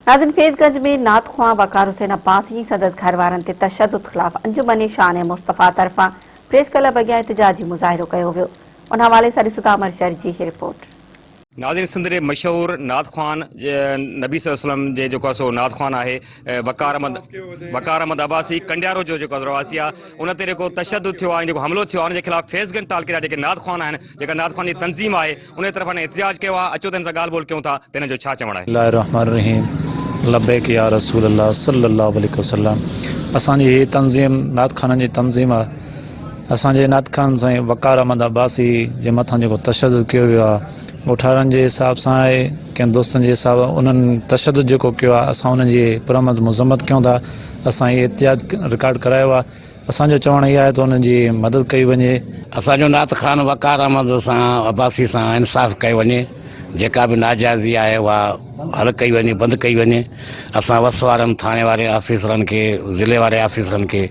नाज़रीन, फैज़गंज में नात ख्वां वकार हुसैन अब्बासी सदस घर वारनि ते तशद्दुद ख़िलाफ़ अंजुमन शान मुस्तफ़ा तरफ़ां प्रेस क्लब अॻियां एहतजाजी मुज़ाहिरो कयो वियो। उन हवाले सां ॾिसूं था अमर शहर जी रिपोर्ट। नाज़रीन, सिंध जे मशहूर नात ख़्वान नबी सल्लल्लाहु अलैहि वसल्लम जो सो नात ख़्वान है वकार अहमद अब्बासी कंडियारो जो रवासी आहे। उन ते तशद्दुद थियो आहे, हमलो थियो आहे, उन खिलाफ़ फैज़गंज तालके जा नात ख़्वान आहिनि, नात ख़्वान जी तंज़ीम आहे, उन तरफ़ एहतजाज किया। अचो त हिन सां ॻाल्हि ॿोल कयूं था त हिन जो छा चवणु आहे। बिस्मिल्लाहिर्रहमानिर्रहीम, लब्बैक या रसूल अल्लाह सल्लल्लाहु अलैहि वसल्लम। असांजी हीअ तंज़ीम नात ख़ाननि जी तंज़ीम आहे। असांजे नात ख़ान साईं वकार अहमद अब्बासी जे मथां जेको तशद्दुद कयो वियो आहे, उठारनि जे हिसाब सां आहे, कंहिं दोस्तनि जे हिसाब उन्हनि तशद्दुद जेको कयो आहे, असां उनजी पुरअमद मज़म्मत कयूं था। असां हीअ एहतिजाज रिकॉर्ड करायो आहे। असांजो चवणु इहा आहे त उनजी मदद कई वञे। असांजो नात ख़ान वकार अहमद सां अब्बासी सां इंसाफ़ कयो वञे। जेका बि नाजाइज़ी आहे उहा हल कई वञे, बंदि कई वञे। असां वस वारनि थाणे वारे ऑफिसरनि खे, ज़िले वारे ऑफिसरनि खे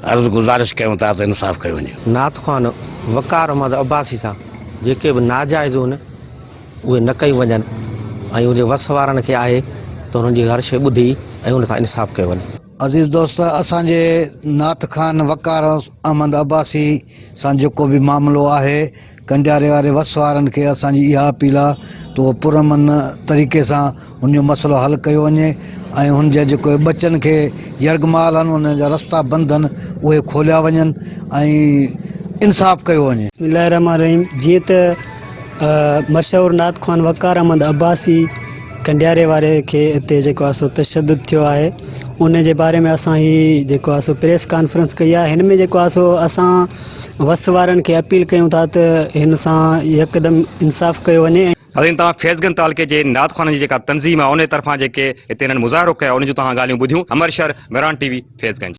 अर्ज़ु गुज़ारिश कयूं था त इंसाफ़ कयो वञे। नात ख़्वान वकार अहमद अब्बासी सां जेके बि नाजाइज़ आहिनि उहे न कयूं वञनि ऐं उन वस वारनि खे आहे त हुननि जी हर शइ ॿुधी ऐं उन सां इंसाफ़ कयो वञे। अज़ीज़ दोस्त, असांजे नात ख़ान वकार अहमद अब्बासी सां जेको बि मामिलो आहे, कंडियारे वारे वस वारनि खे असांजी इहा अपील आहे त उहो पुरअमन तरीक़े सां हुनजो मसइलो हल कयो वञे ऐं हुनजे जेके बचनि खे यरगमाल आहिनि, उन जा रस्ता बंदि आहिनि, उहे खोलिया वञनि ऐं इंसाफ़ कयो वञे। बिस्मिल्लाहिर्रहमानिर्रहीम। जीअं त मशहूर नात ख़्वान वकार अहमद अब्बासी कंडियारे वारे खे हिते जेको आहे सो तशद्दुद थियो आहे, उन जे बारे में असां ही जेको आहे सो प्रेस कॉन्फ्रेंस कई आहे। हिन में जेको आहे सो असां वस वारनि खे अपील कयूं था त हिन सां यकदमि इंसाफ़ कयो वञे। नाज़रीन, तव्हां फैज़गंज तालके जे नात ख़्वान जी जेका तंज़ीम आहे उन तरफ़ां जेके हिते हिननि मुज़ाहिरो कयो, उन जूं तव्हां ॻाल्हियूं ॿुधियूं। अमर शहर, मेरान टीवी, फैज़गंज।